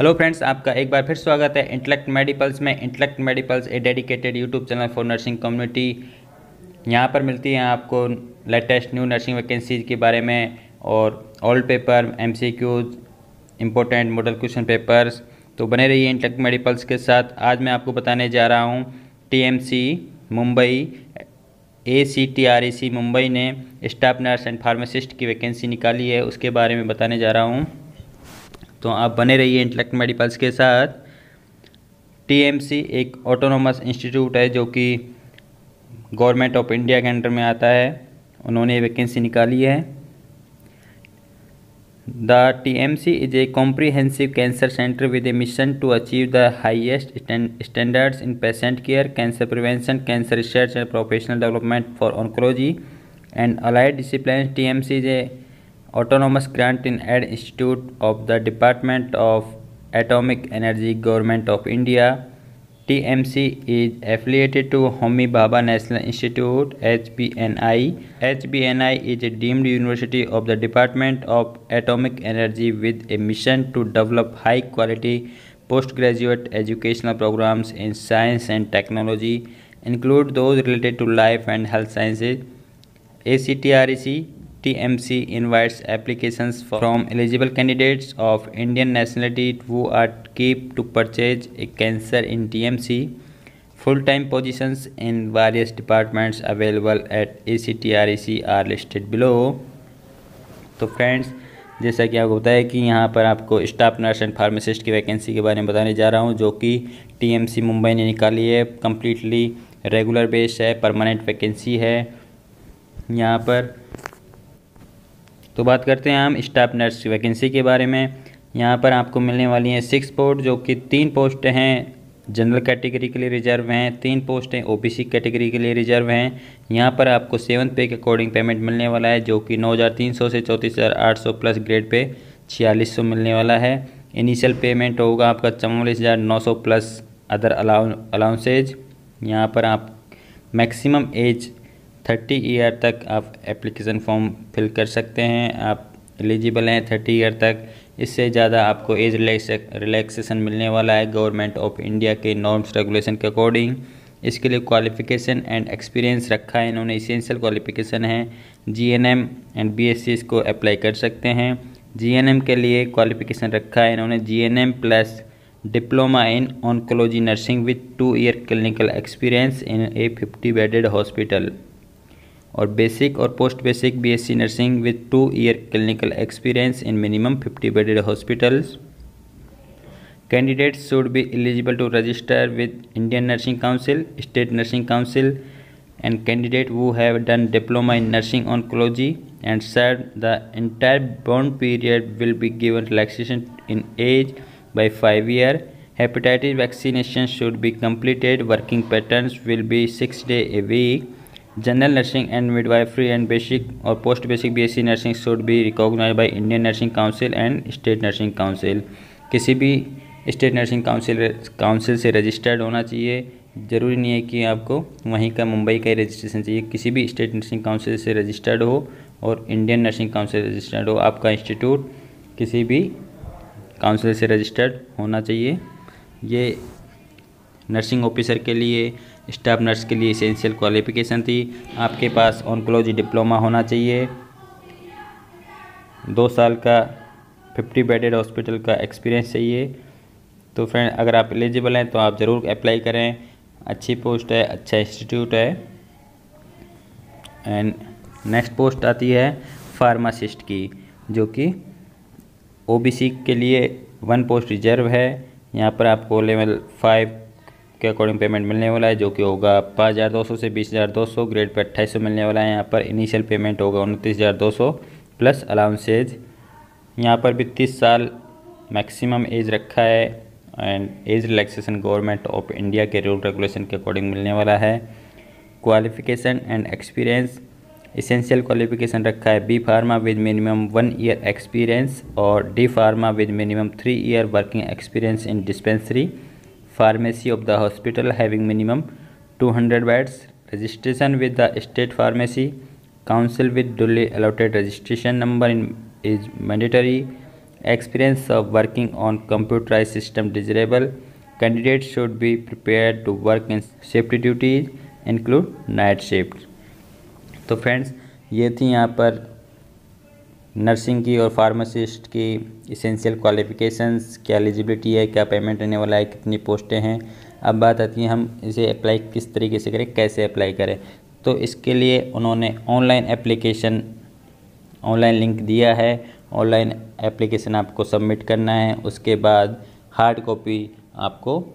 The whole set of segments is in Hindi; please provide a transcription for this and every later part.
हेलो फ्रेंड्स, आपका एक बार फिर स्वागत है इंटेलेक्ट मेडिपल्स में। Intellect Medipulse a dedicated YouTube channel for nursing community. यहाँ पर मिलती हैं आपको लेटेस्ट न्यू नर्सिंग वैकेंसीज के बारे में और old paper, MCQs, important model question papers. तो बने रहिए इंटेलेक्ट मेडिपल्स के साथ। आज मैं आपको बताने जा रहा हूँ टीएमसी मुंबई, ACTREC मुंबई ने स्टाफ नर्स एंड फार्मासिस्ट की वैकेंसी निकाली है, उसके बारे में बताने जा रहा हूँ। तो आप बने रहिए इंटेलेक्ट मेडिपल्स के साथ। टीएमसी एक ऑटोनोमस इंस्टीट्यूट है जो कि गवर्नमेंट ऑफ इंडिया के अंडर में आता है। उन्होंने वैकेंसी निकाली है। The TMC is a comprehensive cancer centre with a mission to achieve the highest standards in patient care, cancer prevention, cancer research and professional development for oncology and allied discipline. TMC is a autonomous grant in aid institute of the Department of Atomic Energy, Government of India. TMC is affiliated to Homi Bhabha National Institute, HBNI. HBNI is a deemed university of the Department of Atomic Energy with a mission to develop high quality postgraduate educational programs in science and technology, include those related to life and health sciences. ACTREC TMC invites applications from eligible candidates of Indian nationality who are keen to purchase a cancer in TMC. Full-time positions in various departments available at ACTREC are listed below. तो फ्रेंड्स, जैसा कि आपको बताया कि यहाँ पर आपको स्टाफ नर्स एंड फार्मासिस्ट की वैकेंसी के बारे में बताने जा रहा हूँ, जो कि टीएमसी मुंबई ने निकाली है। कम्प्लीटली रेगुलर बेस है, परमानेंट वैकेंसी है यहाँ पर। तो बात करते हैं हम स्टाफ नर्स वैकेंसी के बारे में। यहाँ पर आपको मिलने वाली हैं 6 पोस्ट, जो कि 3 पोस्ट हैं जनरल कैटेगरी के लिए रिजर्व हैं, 3 पोस्ट हैं ओबीसी कैटेगरी के लिए रिजर्व हैं। यहाँ पर आपको 7th पे के अकॉर्डिंग पेमेंट मिलने वाला है, जो कि 9,300 से 34,800 प्लस ग्रेड पे 4600 मिलने वाला है। इनिशियल पेमेंट होगा आपका 44,900 प्लस अदर अलाउंसेज। यहाँ पर आप मैक्सिमम एज 30 ईयर तक आप एप्लीकेशन फॉर्म फिल कर सकते हैं। आप एलिजिबल हैं 30 ईयर तक। इससे ज़्यादा आपको एज रिलैक्सेशन मिलने वाला है गवर्नमेंट ऑफ इंडिया के नॉर्म्स रेगुलेशन के अकॉर्डिंग। इसके लिए क्वालिफ़िकेशन एंड एक्सपीरियंस रखा है इन्होंने। इसेंशियल क्वालिफ़िकेशन है GNM एंड BSc इसको अप्लाई कर सकते हैं। GNM के लिए क्वालिफ़िकेशन रखा है इन्होंने GNM plus diploma in oncology nursing with 2 year clinical experience in a 50 bedded hospital, और बेसिक और post basic BSc nursing with 2 year clinical experience in minimum 50 bedded hospitals. Candidates should be eligible to register with Indian nursing council, state nursing council, and candidate who have done diploma in nursing oncology and served the entire bond period will be given relaxation in age by 5 years. Hepatitis vaccination should be completed. Working patterns will be 6 days a week. General nursing and midwifery and basic और post basic BSc nursing should be recognised by Indian nursing council and state nursing council. किसी भी स्टेट नर्सिंग काउंसिल से रजिस्टर्ड होना चाहिए। ज़रूरी नहीं है कि आपको वहीं का मुंबई का ही रजिस्ट्रेशन चाहिए, किसी भी स्टेट नर्सिंग काउंसिल से रजिस्टर्ड हो और इंडियन नर्सिंग काउंसिल से रजिस्टर्ड हो। आपका इंस्टीट्यूट किसी भी काउंसिल से रजिस्टर्ड होना चाहिए। ये नर्सिंग ऑफिसर के लिए, स्टाफ नर्स के लिए एसेंशियल क्वालिफ़िकेशन थी। आपके पास ऑन्कोलॉजी डिप्लोमा होना चाहिए, 2 साल का 50 बेडेड हॉस्पिटल का एक्सपीरियंस चाहिए। तो फ्रेंड, अगर आप एलिजिबल हैं तो आप ज़रूर अप्लाई करें। अच्छी पोस्ट है, अच्छा इंस्टीट्यूट है। एंड नेक्स्ट पोस्ट आती है फार्मासिस्ट की, जो कि OBC के लिए 1 पोस्ट रिजर्व है। यहाँ पर आपको लेवल 5 के अकॉर्डिंग पेमेंट मिलने वाला है, जो कि होगा 5,200 से 20,200, ग्रेड पे 2800 मिलने वाला है। यहाँ पर इनिशियल पेमेंट होगा 29,200 प्लस अलाउंसेज। यहाँ पर भी 30 साल मैक्सिमम एज रखा है and age relaxation government of India के रूल रेगुलेशन के अकॉर्डिंग मिलने वाला है। Qualification and experience, essential qualification रखा है B pharma with minimum 1 year experience और D pharma with minimum 3 year working experience in dispensary pharmacy of the hospital having minimum 200 beds. Registration with the state pharmacy council with duly allotted registration number is mandatory. experience of working on computerized system desirable. Candidates should be prepared to work in safety duties include night shift. तो फ्रेंड्स ये थी यहाँ पर नर्सिंग की और फार्मासिस्ट की इसेंशियल क्वालिफ़िकेशंस, क्या एलिजिबिलिटी है, क्या पेमेंट रहने वाला है, कितनी पोस्टें हैं। अब बात आती है हम इसे अप्लाई किस तरीके से करें, कैसे अप्लाई करें। तो इसके लिए उन्होंने ऑनलाइन लिंक दिया है। ऑनलाइन एप्लीकेशन आपको सबमिट करना है, उसके बाद हार्ड कॉपी आपको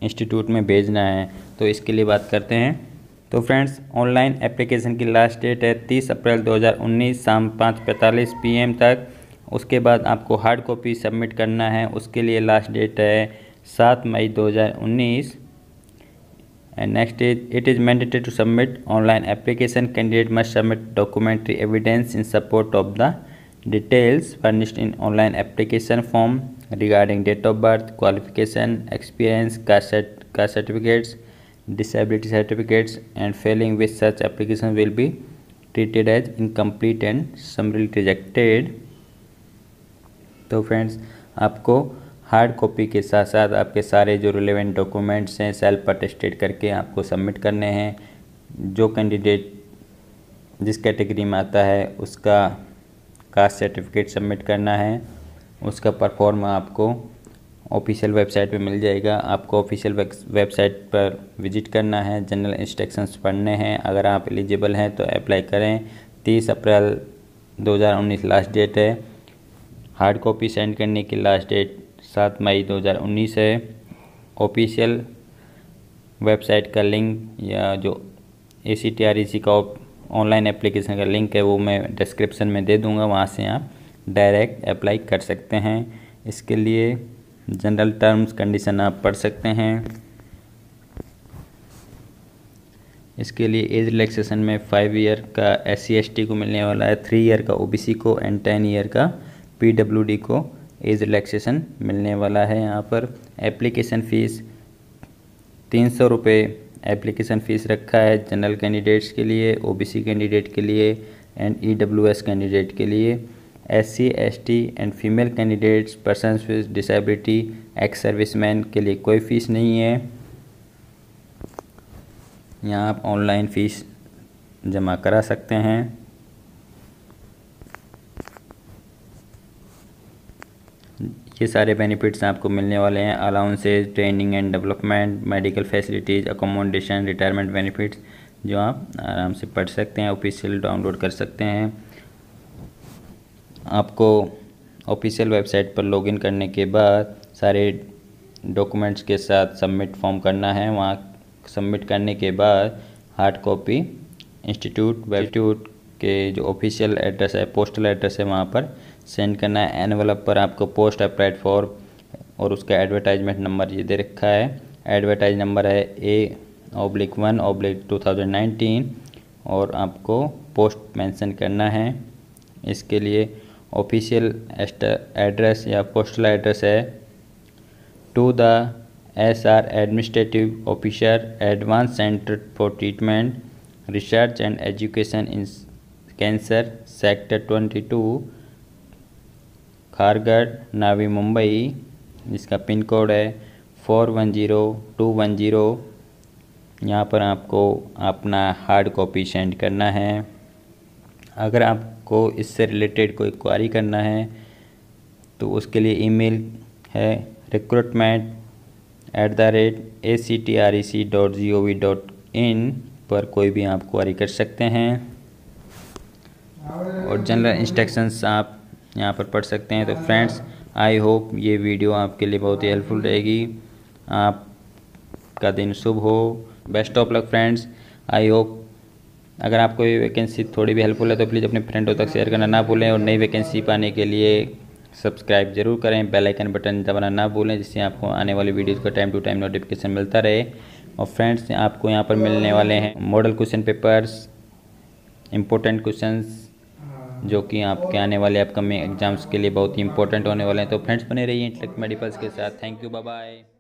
इंस्टीट्यूट में भेजना है। तो इसके लिए बात करते हैं। तो फ्रेंड्स ऑनलाइन एप्लीकेशन की लास्ट डेट है 30 अप्रैल 2019 शाम 5:45 PM तक। उसके बाद आपको हार्ड कॉपी सबमिट करना है, उसके लिए लास्ट डेट है 7 मई 2019। And next it is mandatory to submit online application. Candidate must submit documentary evidence in support of the details furnished in online application form regarding date of birth, qualification, experience, caste certificates, disability certificates, and failing with such application will be treated as incomplete and summarily rejected। तो फ्रेंड्स आपको हार्ड कॉपी के साथ साथ आपके सारे जो रिलेवेंट डॉक्यूमेंट्स हैं सेल्फ अटेस्टेड करके आपको सबमिट करने हैं। जो कैंडिडेट जिस कैटेगरी में आता है उसका कास्ट सर्टिफिकेट सबमिट करना है। उसका परफॉर्मा आपको ऑफिशियल वेबसाइट पे मिल जाएगा। आपको ऑफिशियल वेबसाइट पर विजिट करना है, जनरल इंस्ट्रक्शंस पढ़ने हैं। अगर आप एलिजिबल हैं तो अप्लाई करें। 30 अप्रैल 2019 लास्ट डेट है। हार्ड कॉपी सेंड करने की लास्ट डेट 7 मई 2019 है। ऑफिशियल वेबसाइट का लिंक या जो ACTREC का ऑनलाइन एप्लीकेशन का लिंक है वो मैं डिस्क्रिप्शन में दे दूँगा, वहाँ से आप डायरेक्ट अप्लाई कर सकते हैं। इसके लिए जनरल टर्म्स कंडीशन आप पढ़ सकते हैं। इसके लिए एज रिलैक्सेशन में 5 ईयर का SC/ST को मिलने वाला है, 3 ईयर का OBC को एंड 10 ईयर का PWD को एज रिलैक्सेशन मिलने वाला है। यहाँ पर एप्लीकेशन फ़ीस 300 रुपये एप्लीकेशन फ़ीस रखा है जनरल कैंडिडेट्स के लिए, OBC कैंडिडेट के लिए एंड EWS कैंडिडेट के लिए। SC/ST and female candidates, persons with disability, ex serviceman के लिए कोई फ़ीस नहीं है। यहाँ आप ऑनलाइन फ़ीस जमा करा सकते हैं। ये सारे बेनिफिट्स आपको मिलने वाले हैं। Allowances, training and development, medical facilities, accommodation, retirement benefits जो आप आराम से पढ़ सकते हैं, ऑफिशियल डाउनलोड कर सकते हैं। आपको ऑफिशियल वेबसाइट पर लॉगिन करने के बाद सारे डॉक्यूमेंट्स के साथ सबमिट फॉर्म करना है। वहाँ सबमिट करने के बाद हार्ड कॉपी इंस्टीट्यूट के जो ऑफिशियल एड्रेस है, पोस्टल एड्रेस है, वहाँ पर सेंड करना है। एनवेलप पर आपको पोस्ट अप्लाइड फॉर और उसका एडवर्टाइजमेंट नंबर ये दे रखा है। एडवर्टाइज नंबर है A/1/2019 और आपको पोस्ट मेंशन करना है। इसके लिए ऑफिशियल एड्रेस या पोस्टल एड्रेस है to the SR administrative officer, advance centre for treatment, research and education in cancer, sector 22, Kharghar, Navi Mumbai. जिसका पिन कोड है 410210। यहाँ पर आपको अपना हार्ड कॉपी सेंड करना है। अगर आपको इससे रिलेटेड कोई क्वारी करना है तो उसके लिए ईमेल है recruitment@actrec.gov.in पर कोई भी आप क्वारी कर सकते हैं। और जनरल इंस्ट्रक्शंस आप यहाँ पर पढ़ सकते हैं। तो फ्रेंड्स आई होप ये वीडियो आपके लिए बहुत ही हेल्पफुल रहेगी। आपका दिन शुभ हो। Best of luck friends. I hope अगर आपको ये वैकेंसी थोड़ी भी हेल्पफुल है तो प्लीज़ अपने फ्रेंडों तक शेयर करना ना भूलें। और नई वैकेंसी पाने के लिए सब्सक्राइब जरूर करें, बेल आइकन बटन दबाना ना भूलें, जिससे आपको आने वाली वीडियोज़ का टाइम टू टाइम नोटिफिकेशन मिलता रहे। और फ्रेंड्स आपको यहाँ पर मिलने वाले हैं model question papers, important questions जो कि आपके आने वाले अपकमिंग एग्जाम्स के लिए बहुत ही इंपॉर्टेंट होने वाले हैं। तो फ्रेंड्स बने रहिए इंटेलेक्ट मल्टीपल्स के साथ। Thank you, bye bye.